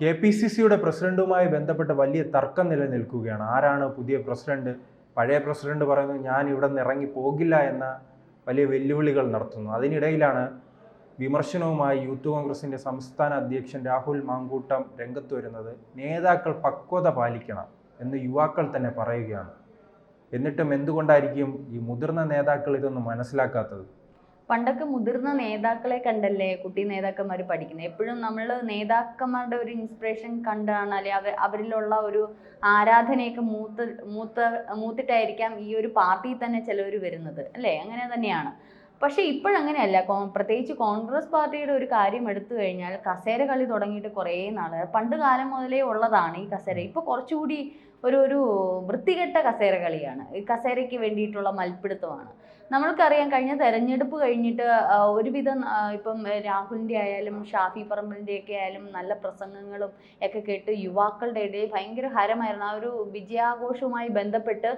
KPCCയുടെ പ്രസിഡന്റുമായി ബന്ധപ്പെട്ട് വലിയ തർക്കം നിലനിൽക്കുകയാണ്. ആരാണ് പുതിയ പ്രസിഡന്റ്? പഴയ പ്രസിഡന്റ് പറയുന്നു ഞാൻ ഇവിടെ നിന്ന് ഇറങ്ങി പോകില്ല എന്ന വലിയ വെല്ലുവിളികൾ നടത്തുന്നു. അതിനിടയിലാണ് വിമർശനവുമായി യൂത്ത് കോൺഗ്രസിന്റെ സംസ്ഥാന അധ്യക്ഷൻ രാഹുൽ മാങ്കൂട്ടം രംഗത്ത് വരുന്നത്. നേതാക്കൾ പക്വത പാലിക്കണം എന്ന് യുവാക്കൾ തന്നെ പറയുകയാണ്. എന്നിട്ടും എന്തുകൊണ്ടായിരിക്കും ഈ മുതിർന്ന നേതാക്കൾ ഇതൊന്നും മനസ്സിലാക്കാത്തത്? പണ്ടൊക്കെ മുതിർന്ന നേതാക്കളെ കണ്ടല്ലേ കുട്ടി നേതാക്കന്മാർ പഠിക്കുന്നത്. എപ്പോഴും നമ്മൾ നേതാക്കന്മാരുടെ ഒരു ഇൻസ്പിറേഷൻ കണ്ടാണ്, അല്ലെ അവരിലുള്ള ഒരു ആരാധനയൊക്കെ മൂത്തിട്ടായിരിക്കാം ഈ ഒരു പാർട്ടിയിൽ തന്നെ ചിലവർ വരുന്നത്, അല്ലേ? അങ്ങനെ തന്നെയാണ്. പക്ഷേ ഇപ്പോഴങ്ങനെയല്ല. പ്രത്യേകിച്ച് കോൺഗ്രസ് പാർട്ടിയുടെ ഒരു കാര്യം എടുത്തു കഴിഞ്ഞാൽ കസേര കളി തുടങ്ങിയിട്ട് കുറേ നാൾ, പണ്ട് കാലം മുതലേ ഉള്ളതാണ് ഈ കസേര. ഇപ്പോൾ കുറച്ചുകൂടി ഒരു വൃത്തികെട്ട കസേര കളിയാണ്. ഈ കസേരയ്ക്ക് വേണ്ടിയിട്ടുള്ള മൽപ്പിടുത്തമാണ്. നമ്മൾക്കറിയാം, കഴിഞ്ഞ തെരഞ്ഞെടുപ്പ് കഴിഞ്ഞിട്ട് ഒരുവിധം ഇപ്പം രാഹുലിൻ്റെ ആയാലും ഷാഫി പറമ്പിലിൻ്റെയൊക്കെ ആയാലും നല്ല പ്രസംഗങ്ങളും ഒക്കെ കേട്ട് യുവാക്കളുടെ ഇടയിൽ ഭയങ്കര ഹരമായിരുന്നു. ആ ഒരു വിജയാഘോഷവുമായി ബന്ധപ്പെട്ട്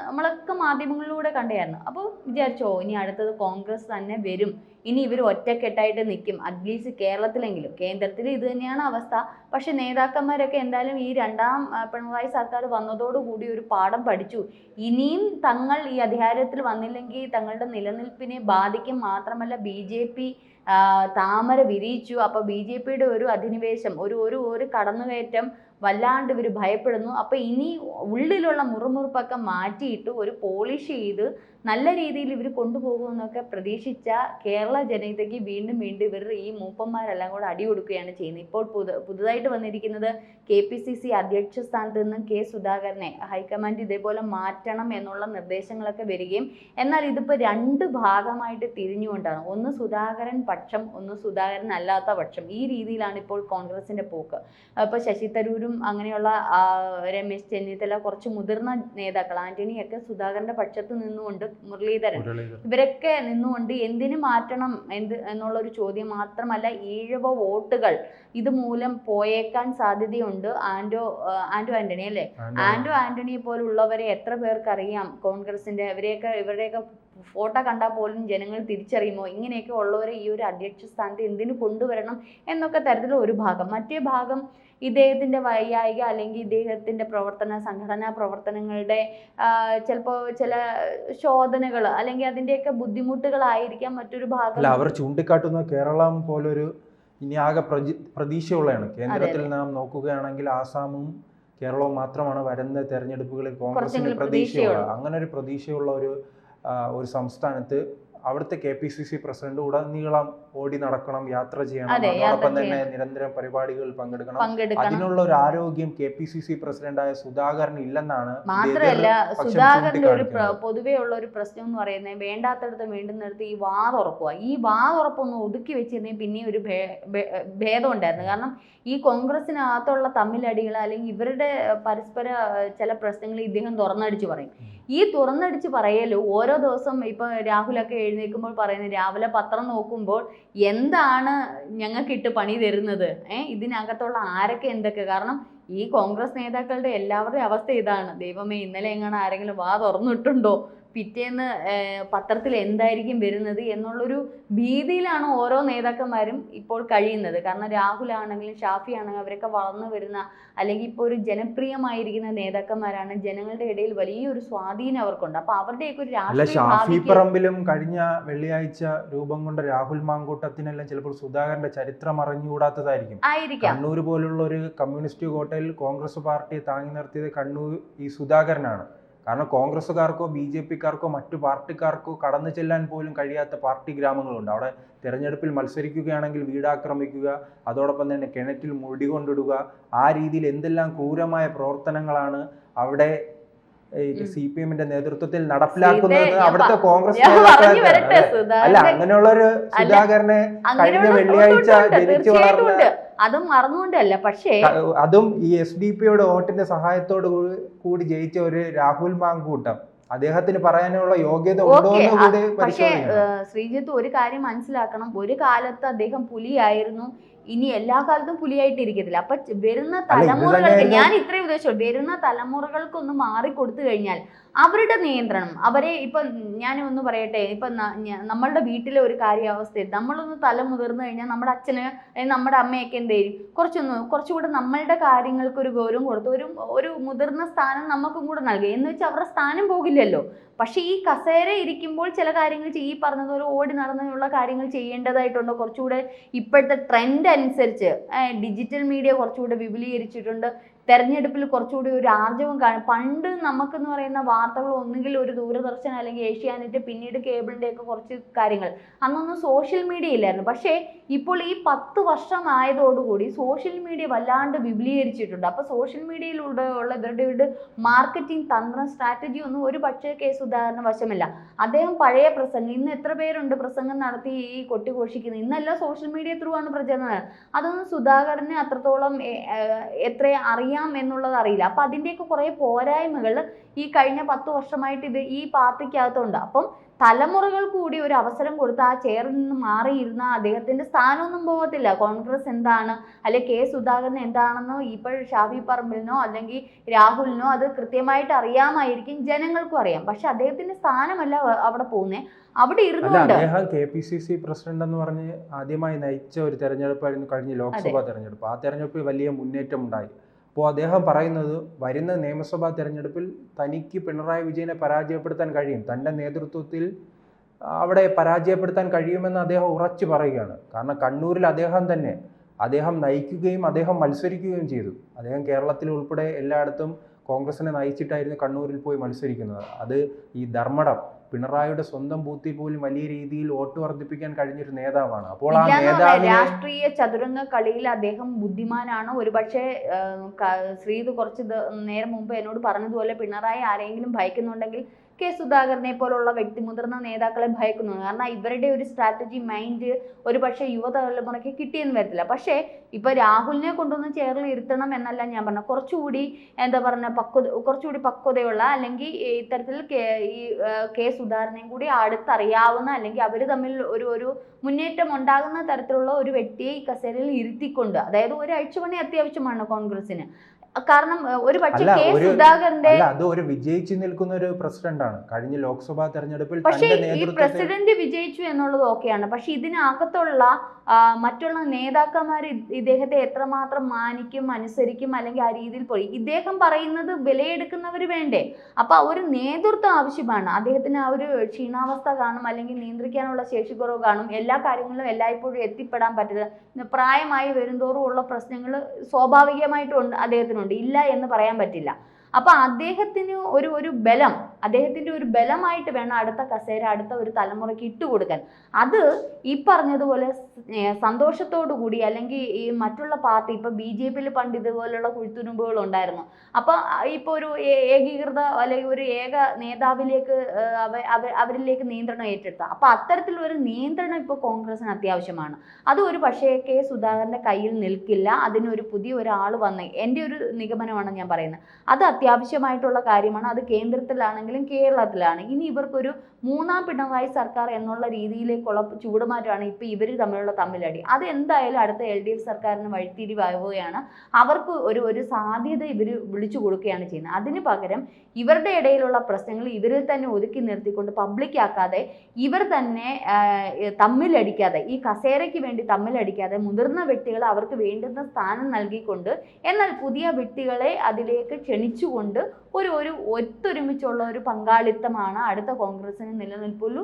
നമ്മളൊക്കെ മാധ്യമങ്ങളിലൂടെ കണ്ടായിരുന്നു. അപ്പോൾ വിചാരിച്ചോ ഇനി അടുത്തത് കോൺഗ്രസ് തന്നെ വരും, ഇനി ഇവർ ഒറ്റക്കെട്ടായിട്ട് നിൽക്കും, അറ്റ്ലീസ്റ്റ് കേരളത്തിലെങ്കിലും. കേന്ദ്രത്തിൽ ഇത് തന്നെയാണ് അവസ്ഥ. പക്ഷെ നേതാക്കന്മാരൊക്കെ എന്തായാലും ഈ രണ്ടാം പിണറായി സർക്കാർ വന്നതോടുകൂടി ഒരു പാഠം പഠിച്ചു. ഇനിയും തങ്ങൾ ഈ അധികാരത്തിൽ വന്നില്ലെങ്കിൽ തങ്ങളുടെ നിലനിൽപ്പിനെ ബാധിക്കും. മാത്രമല്ല BJP താമര വിരിയിച്ചു. അപ്പോൾ BJPയുടെ ഒരു അധിനിവേശം, ഒരു കടന്നുകയറ്റം വല്ലാണ്ട് ഇവർ ഭയപ്പെടുന്നു. അപ്പോൾ ഇനി ഉള്ളിലുള്ള മുറുമുറുപ്പൊക്കെ മാറ്റിയിട്ട് ഒരു പോളിഷ് ചെയ്ത് നല്ല രീതിയിൽ ഇവർ കൊണ്ടുപോകുമെന്നൊക്കെ പ്രതീക്ഷിച്ച കേരള ജനതയ്ക്ക് വീണ്ടും ഇവർ ഈ മൂപ്പന്മാരെല്ലാം കൂടെ അടി കൊടുക്കുകയാണ് ചെയ്യുന്നത്. ഇപ്പോൾ പുതുതായിട്ട് വന്നിരിക്കുന്നത് KPCC അധ്യക്ഷ സ്ഥാനത്ത് നിന്നും K സുധാകരനെ ഹൈക്കമാൻഡ് ഇതേപോലെ മാറ്റണം എന്നുള്ള നിർദ്ദേശങ്ങളൊക്കെ വരികയും, എന്നാൽ ഇതിപ്പോൾ രണ്ട് ഭാഗമായിട്ട് തിരിഞ്ഞുകൊണ്ടാണ്. ഒന്ന് സുധാകരൻ പക്ഷം, ഒന്ന് സുധാകരൻ അല്ലാത്ത പക്ഷം. ഈ രീതിയിലാണ് ഇപ്പോൾ കോൺഗ്രസിൻ്റെ പോക്ക്. ഇപ്പോൾ ശശി തരൂരും അങ്ങനെയുള്ള രമേശ് ചെന്നിത്തല, കുറച്ച് മുതിർന്ന നേതാക്കൾ, ആന്റണിയൊക്കെ സുധാകരന്റെ പക്ഷത്ത് നിന്നുകൊണ്ട്, മുരളീധരൻ, ഇവരൊക്കെ നിന്നുകൊണ്ട് എന്തിനു മാറ്റണം എന്നുള്ളൊരു ചോദ്യം. മാത്രമല്ല ഈഴവ വോട്ടുകൾ ഇതുമൂലം പോയേക്കാൻ സാധ്യതയുണ്ട്. ആന്റോ ആന്റണി അല്ലേ, ആന്റണിയെ പോലുള്ളവരെ എത്ര പേർക്കറിയാം കോൺഗ്രസിന്റെ? ഇവരുടെയൊക്കെ ഫോട്ടോ കണ്ടാൽ പോലും ജനങ്ങൾ തിരിച്ചറിയുമോ? ഇങ്ങനെയൊക്കെ ഉള്ളവരെ ഈ ഒരു അധ്യക്ഷ സ്ഥാനത്ത് എന്തിനു കൊണ്ടുവരണം എന്നൊക്കെ തരത്തിലുള്ള ഒരു ഭാഗം. മറ്റേ ഭാഗം ഇദ്ദേഹത്തിൻ്റെ വൈകാരിക അല്ലെങ്കിൽ ഇദ്ദേഹത്തിൻ്റെ സംഘടനാ പ്രവർത്തനങ്ങളുടെ ചിലപ്പോൾ ചില ശോധനകൾ അല്ലെങ്കിൽ അതിൻ്റെയൊക്കെ ബുദ്ധിമുട്ടുകളായിരിക്കാം മറ്റൊരു ഭാഗം. അവർ ചൂണ്ടിക്കാട്ടുന്ന കേരളം പോലൊരു ഇനി ആകെ പ്രതീക്ഷയുള്ളതാണ്. കേന്ദ്രത്തിൽ നാം നോക്കുകയാണെങ്കിൽ ആസാമും കേരളവും മാത്രമാണ് വരുന്ന തെരഞ്ഞെടുപ്പുകളിൽ കോൺഗ്രസിന് പ്രതീക്ഷയുള്ള. അങ്ങനെ ഒരു പ്രതീക്ഷയുള്ള ഒരു സംസ്ഥാനത്ത് അവിടുത്തെ KPCC പ്രസിഡന്റ് ഉടനീളം ഓടി നടക്കണം, യാത്ര ചെയ്യണം, അതോടൊപ്പം തന്നെ നിരന്തരം പരിപാടികളിൽ പങ്കെടുക്കണം. അതിനുള്ള ഒരു ആരോഗ്യം KPCC പ്രസിഡന്റായ സുധാകരൻ ഇല്ലെന്നാണ്. മാത്രമല്ല സുധാകരന്റെ ഒരു പൊതുവേ ഉള്ള ഒരു പ്രശ്നം എന്ന് പറയുന്നത്, വേണ്ടാത്തടത്ത് വേണ്ടുന്നിടത്ത് ഈ വാതുറക്കുക. ഈ വാതുറപ്പൊന്ന് ഒതുക്കി വെച്ചിരുന്നെങ്കിൽ പിന്നെ ഒരു ഭേദം ഉണ്ടായിരുന്നു. കാരണം ഈ കോൺഗ്രസിനകത്തുള്ള തമ്മിലടികൾ അല്ലെങ്കിൽ ഇവരുടെ പരസ്പര ചില പ്രശ്നങ്ങൾ ഇദ്ദേഹം തുറന്നടിച്ച് പറയും. ഈ തുറന്നടിച്ച് പറയല് ഓരോ ദിവസം ഇപ്പൊ രാഹുലൊക്കെ എഴുന്നേൽക്കുമ്പോൾ പറയുന്നത്, രാവിലെ പത്രം നോക്കുമ്പോൾ എന്താണ് ഞങ്ങൾക്കിട്ട് പണി തരുന്നത്, ഇതിനകത്തുള്ള ആരൊക്കെ എന്തൊക്കെ. കാരണം ഈ കോൺഗ്രസ് നേതാക്കളുടെ എല്ലാവരുടെയും അവസ്ഥ ഇതാണ്. ദൈവമേ, ഇന്നലെ എങ്ങനെ ആരെങ്കിലും വാ തുറന്നിട്ടുണ്ടോ, പിറ്റേന്ന് പത്രത്തിൽ എന്തായിരിക്കും വരുന്നത് എന്നുള്ളൊരു ഭീതിയിലാണ് ഓരോ നേതാക്കന്മാരും ഇപ്പോൾ കഴിയുന്നത്. കാരണം രാഹുലാണെങ്കിലും ഷാഫി ആണെങ്കിലും അവരൊക്കെ വളർന്നു വരുന്ന അല്ലെങ്കിൽ ഇപ്പോൾ ഒരു ജനപ്രിയമായിരിക്കുന്ന നേതാക്കന്മാരാണ്. ജനങ്ങളുടെ ഇടയിൽ വലിയൊരു സ്വാധീനം അവർക്കുണ്ട്. അപ്പൊ അവരുടെയൊക്കെ ഒരു ഷാഫി പറമ്പിലും കഴിഞ്ഞ വെള്ളിയാഴ്ച രൂപം കൊണ്ട രാഹുൽ മാങ്കൂട്ടത്തിനെല്ലാം ചിലപ്പോൾ സുധാകരന്റെ ചരിത്രം അറിഞ്ഞുകൂടാത്തതായിരിക്കും. കണ്ണൂർ പോലുള്ള ഒരു കമ്മ്യൂണിസ്റ്റ് കോട്ടയിൽ കോൺഗ്രസ് പാർട്ടിയെ താങ്ങി നിർത്തിയത് കണ്ണൂർ ഈ സുധാകരനാണ്. കാരണം കോൺഗ്രസ്സുകാർക്കോ BJPക്കാർക്കോ മറ്റു പാർട്ടിക്കാർക്കോ കടന്നു ചെല്ലാൻ പോലും കഴിയാത്ത പാർട്ടി ഗ്രാമങ്ങളുണ്ട്. അവിടെ തിരഞ്ഞെടുപ്പിൽ മത്സരിക്കുകയാണെങ്കിൽ വീടാക്രമിക്കുക, അതോടൊപ്പം തന്നെ കിണറ്റിൽ മുടി കൊണ്ടിടുക, ആ രീതിയിൽ എന്തെല്ലാം ക്രൂരമായ പ്രവർത്തനങ്ങളാണ് അവിടെ CPMന്റെ നേതൃത്വത്തിൽ നടപ്പിലാക്കുന്നത് അവിടുത്തെ കോൺഗ്രസ് അല്ല. അങ്ങനെയുള്ളൊരു സുധാകരനെ കഴിഞ്ഞ വെള്ളിയാഴ്ച ജനിച്ചു വളർന്ന, അതും മറന്നുകൊണ്ടല്ല, പക്ഷേ അതും ഈ SDP-യുടെ വോട്ടിന്റെ സഹായത്തോട് കൂടി ജയിച്ച ഒരു രാഹുൽ മാങ്കൂട്ടം, അദ്ദേഹത്തിന് പറയാനുള്ള യോഗ്യത ഉണ്ടോ എന്ന് കൂടി. പക്ഷേ ശ്രീജിത്ത് ഒരു കാര്യം മനസ്സിലാക്കണം, ഒരു കാലത്ത് അദ്ദേഹം പുലിയായിരുന്നു. ഇനി എല്ലാ കാലത്തും പുലിയായിട്ടിരിക്കത്തില്ല. അപ്പൊ വരുന്ന തലമുറകൾക്ക്, ഞാൻ ഇത്രയും ഉദ്ദേശിച്ചു, വരുന്ന തലമുറകൾക്കൊന്ന് മാറിക്കൊടുത്തു കഴിഞ്ഞാൽ അവരുടെ നിയന്ത്രണം, അവരെ ഇപ്പൊ ഞാൻ ഒന്ന് പറയട്ടെ, ഇപ്പൊ നമ്മളുടെ വീട്ടിലെ ഒരു കാര്യാവസ്ഥയിൽ നമ്മളൊന്ന് തല മുതിർന്നു കഴിഞ്ഞാൽ നമ്മുടെ അച്ഛന് നമ്മുടെ അമ്മയൊക്കെ എന്ത് ചെയ്യും, കുറച്ചുകൂടെ നമ്മളുടെ കാര്യങ്ങൾക്ക് ഒരു ഗൗരവം കൊടുത്ത് ഒരു മുതിർന്ന സ്ഥാനം നമുക്കും കൂടെ നൽകുക എന്ന് വെച്ചാൽ അവരുടെ സ്ഥാനം പോകില്ലല്ലോ. പക്ഷെ ഈ കസേര ഇരിക്കുമ്പോൾ ചില കാര്യങ്ങൾ ഈ പറഞ്ഞതുപോലെ ഓടി നടന്നുള്ള കാര്യങ്ങൾ ചെയ്യേണ്ടതായിട്ടുണ്ട്. കുറച്ചുകൂടെ ഇപ്പോഴത്തെ ട്രെൻഡ് അനുസരിച്ച് ഡിജിറ്റൽ മീഡിയ കുറച്ചുകൂടെ വിപുലീകരിച്ചിട്ടുണ്ട്. തെരഞ്ഞെടുപ്പിൽ കുറച്ചുകൂടി ഒരു ആർജവം കാണും. പണ്ട് നമുക്കെന്ന് പറയുന്ന വാർത്തകൾ ഒന്നുകിൽ ഒരു ദൂരദർശൻ അല്ലെങ്കിൽ ഏഷ്യാനെറ്റ്, പിന്നീട് കേബിളിൻ്റെ ഒക്കെ കുറച്ച് കാര്യങ്ങൾ, അന്നൊന്നും സോഷ്യൽ മീഡിയ ഇല്ലായിരുന്നു. പക്ഷേ ഇപ്പോൾ ഈ 10 വർഷമായതോടുകൂടി സോഷ്യൽ മീഡിയ വല്ലാണ്ട് വിപുലീകരിച്ചിട്ടുണ്ട്. അപ്പോൾ സോഷ്യൽ മീഡിയയിലൂടെ ഉള്ള ഇവരുടെ മാർക്കറ്റിംഗ് തന്ത്രം, സ്ട്രാറ്റജി ഒന്നും ഒരു പക്ഷേ കെ സുധാകരന് വശമില്ല. അദ്ദേഹം പഴയ പ്രസംഗം, ഇന്ന് എത്ര പേരുണ്ട് പ്രസംഗം നടത്തി ഈ കൊട്ടിഘോഷിക്കുന്നത്, ഇന്നെല്ലാം സോഷ്യൽ മീഡിയ ത്രൂ ആണ് പ്രചരണം. അതൊന്നും സുധാകരന് അത്രത്തോളം എത്ര അറിയാം എന്നുള്ളത് അറിയില്ല. അപ്പൊ അതിൻ്റെയൊക്കെ കുറെ പോരായ്മകൾ ഈ കഴിഞ്ഞ 10 വർഷമായിട്ട് ഈ പാർട്ടിക്കകത്തുണ്ട്. അപ്പം തലമുറകൾ കൂടി ഒരു അവസരം കൊടുത്ത് ആ ചെയറിൽ നിന്ന് മാറിയിരുന്ന അദ്ദേഹത്തിന്റെ സ്ഥാനമൊന്നും പോകത്തില്ല. കോൺഗ്രസ് എന്താണ്, അല്ലെ കെ സുധാകരൻ എന്താണെന്നോ ഇപ്പോൾ ഷാഫി പറമ്പിലിനോ അല്ലെങ്കിൽ രാഹുലിനോ അത് കൃത്യമായിട്ട് അറിയാമായിരിക്കും, ജനങ്ങൾക്കും അറിയാം. പക്ഷെ അദ്ദേഹത്തിന്റെ സ്ഥാനമല്ല അവിടെ പോകുന്നത്. അവിടെ ഇരുന്നുകൊണ്ട് അദ്ദേഹം KPCC പ്രസിഡന്റ് എന്ന് പറഞ്ഞ് ആദ്യമായി നയിച്ച ഒരു തെരഞ്ഞെടുപ്പായിരുന്നു കഴിഞ്ഞ ലോക്സഭാ തെരഞ്ഞെടുപ്പ്. ആ തെരഞ്ഞെടുപ്പിൽ വലിയ മുന്നേറ്റം ഉണ്ടായി. അപ്പോൾ അദ്ദേഹം പറയുന്നത് വരുന്ന നിയമസഭാ തെരഞ്ഞെടുപ്പിൽ തനിക്ക് പിണറായി വിജയനെ പരാജയപ്പെടുത്താൻ കഴിയും, തൻ്റെ നേതൃത്വത്തിൽ അവിടെ പരാജയപ്പെടുത്താൻ കഴിയുമെന്ന് അദ്ദേഹം ഉറച്ചു പറയുകയാണ്. കാരണം കണ്ണൂരിൽ അദ്ദേഹം നയിക്കുകയും അദ്ദേഹം മത്സരിക്കുകയും ചെയ്തു. അദ്ദേഹം കേരളത്തിൽ ഉൾപ്പെടെ എല്ലായിടത്തും കോൺഗ്രസിനെ നയിച്ചിട്ടായിരുന്നു കണ്ണൂരിൽ പോയി മത്സരിക്കുന്നത്. അത് ഈ ധർമ്മടം, പിണറായിയുടെ സ്വന്തം ബൂത്തിൽ പോലും വലിയ രീതിയിൽ വോട്ട് വർദ്ധിപ്പിക്കാൻ കഴിഞ്ഞൊരു നേതാവാണ്. അപ്പോൾ ആ നേതാവ് രാഷ്ട്രീയ ചതുരംഗ കളിയിൽ അദ്ദേഹം ബുദ്ധിമാനാണ്. ഒരുപക്ഷെ ശ്രീത് കുറച്ച് നേരം മുമ്പ് എന്നോട് പറഞ്ഞതുപോലെ പിണറായി ആരെങ്കിലും ഭയക്കുന്നുണ്ടെങ്കിൽ കെ സുധാകരനെ പോലുള്ള മുതിർന്ന നേതാക്കളെ ഭയക്കുന്നു. കാരണം ഇവരുടെ ഒരു സ്ട്രാറ്റജി മൈൻഡ് ഒരു പക്ഷേ യുവതലമുറയ്ക്ക് കിട്ടിയെന്ന് വരത്തില്ല. പക്ഷേ ഇപ്പൊ രാഹുലിനെ കൊണ്ടൊന്ന് ചേർന്ന് ഇരുത്തണം എന്നല്ല ഞാൻ പറഞ്ഞ, കുറച്ചുകൂടി എന്താ പറഞ്ഞ കുറച്ചുകൂടി പക്വതയുള്ള, അല്ലെങ്കിൽ ഇത്തരത്തിൽ കെ സുധാകരനെയും കൂടി അടുത്തറിയാവുന്ന, അല്ലെങ്കിൽ അവർ തമ്മിൽ ഒരു മുന്നേറ്റം ഉണ്ടാകുന്ന തരത്തിലുള്ള ഒരു വ്യക്തിയെ ഈ കസേരയിൽ ഇരുത്തിക്കൊണ്ട്, അതായത് ഒരു അഴിച്ചുപണി അത്യാവശ്യമാണ് കോൺഗ്രസിന്. കാരണം ഒരു പക്ഷേ കെ സുധാകരന്റെ അത് ഒരു വിജയിച്ചു നിൽക്കുന്ന ഒരു പ്രസിഡന്റാണ്. കഴിഞ്ഞ ലോക്സഭാ തെരഞ്ഞെടുപ്പിൽ പക്ഷേ ഈ പ്രസിഡന്റ് വിജയിച്ചു എന്നുള്ളത് ഓക്കെയാണ്. പക്ഷെ ഇതിനകത്തുള്ള മറ്റുള്ള നേതാക്കന്മാർ ഇദ്ദേഹത്തെ എത്രമാത്രം മാനിക്കും, അനുസരിക്കും, അല്ലെങ്കിൽ ആ രീതിയിൽ പോയി ഇദ്ദേഹം പറയുന്നത് വിലയെടുക്കുന്നവർ വേണ്ടേ? അപ്പൊ ഒരു നേതൃത്വം ആവശ്യമാണ്. അദ്ദേഹത്തിന് ആ ഒരു ക്ഷീണാവസ്ഥ കാണും, അല്ലെങ്കിൽ നിയന്ത്രിക്കാനുള്ള ശേഷിക്കുറവ് കാണും. എല്ലാ കാര്യങ്ങളിലും എല്ലായ്പ്പോഴും എത്തിപ്പെടാൻ പറ്റില്ല. പ്രായമായി വരുംതോറും ഉള്ള പ്രശ്നങ്ങൾ സ്വാഭാവികമായിട്ടും അദ്ദേഹത്തിനുണ്ട്, ഇല്ല എന്ന് പറയാൻ പറ്റില്ല. അപ്പൊ അദ്ദേഹത്തിന് അദ്ദേഹത്തിന്റെ ഒരു ബലമായിട്ട് വേണം അടുത്ത കസേര അടുത്ത ഒരു തലമുറയ്ക്ക് ഇട്ടുകൊടുക്കാൻ. അത് ഈ പറഞ്ഞതുപോലെ സന്തോഷത്തോടു കൂടി, അല്ലെങ്കിൽ ഈ മറ്റുള്ള പാർട്ടി ഇപ്പൊ BJP-യിൽ പണ്ട് ഇതുപോലുള്ള കുഴിത്തുരുമ്പുകൾ ഉണ്ടായിരുന്നു. അപ്പൊ ഇപ്പൊ ഒരു ഏകീകൃത അല്ലെങ്കിൽ ഒരു ഏക നേതാവിലേക്ക് അവരിലേക്ക് നിയന്ത്രണം ഏറ്റെടുത്ത, അപ്പൊ അത്തരത്തിലൊരു നിയന്ത്രണം ഇപ്പൊ കോൺഗ്രസിന് അത്യാവശ്യമാണ്. അത് ഒരു പക്ഷേ കെ സുധാകരന്റെ കയ്യിൽ നിൽക്കില്ല. അതിനൊരു പുതിയ ഒരാൾ വന്ന്, എൻ്റെ ഒരു നിഗമനമാണ് ഞാൻ പറയുന്നത്, അത് അത്യാവശ്യമായിട്ടുള്ള കാര്യമാണ്. അത് കേന്ദ്രത്തിലാണെങ്കിലും കേരളത്തിലാണ്. ഇനി ഇവർക്കൊരു 3ാം പിണറായി സർക്കാർ എന്നുള്ള രീതിയിലേക്കുള്ള ചൂടുമാറ്റമാണ് ഇപ്പൊ ഇവർ തമ്മിലുള്ള തമ്മിലടി. അത് എന്തായാലും അടുത്ത LDF സർക്കാരിന് വഴിത്തിരിവാവുകയാണ്. അവർക്ക് ഒരു സാധ്യത ഇവർ വിളിച്ചു കൊടുക്കുകയാണ് ചെയ്യുന്നത്. അതിന് പകരം ഇവരുടെ ഇടയിലുള്ള പ്രശ്നങ്ങൾ ഇവരിൽ തന്നെ ഒതുക്കി നിർത്തിക്കൊണ്ട് പബ്ലിക്കാക്കാതെ, ഇവർ തന്നെ തമ്മിലടിക്കാതെ, ഈ കസേരയ്ക്ക് വേണ്ടി തമ്മിലടിക്കാതെ, മുതിർന്ന വ്യക്തികളെ അവർക്ക് വേണ്ടുന്ന സ്ഥാനം നൽകിക്കൊണ്ട്, എന്നാൽ പുതിയ വ്യക്തികളെ അതിലേക്ക് ക്ഷണിച്ചുകൊണ്ട് ഒരു ഒത്തൊരുമിച്ചുള്ള ഒരു പങ്കാളിത്തമാണ് അടുത്ത കോൺഗ്രസിന് നിലനിൽപ്പുള്ളൂ.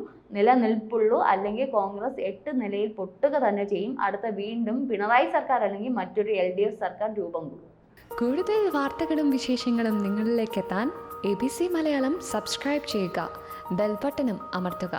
അല്ലെങ്കിൽ കോൺഗ്രസ് 8 നിലയിൽ പൊട്ടുക തന്നെ ചെയ്യും. അടുത്ത വീണ്ടും പിണറായി സർക്കാർ അല്ലെങ്കിൽ മറ്റൊരു LDF സർക്കാർ രൂപം കൊള്ളും. കൂടുതൽ വാർത്തകളും വിശേഷങ്ങളും നിങ്ങളിലേക്ക് എത്താൻ ABC മലയാളം സബ്സ്ക്രൈബ് ചെയ്യുക, ബെൽ ബട്ടണും അമർത്തുക.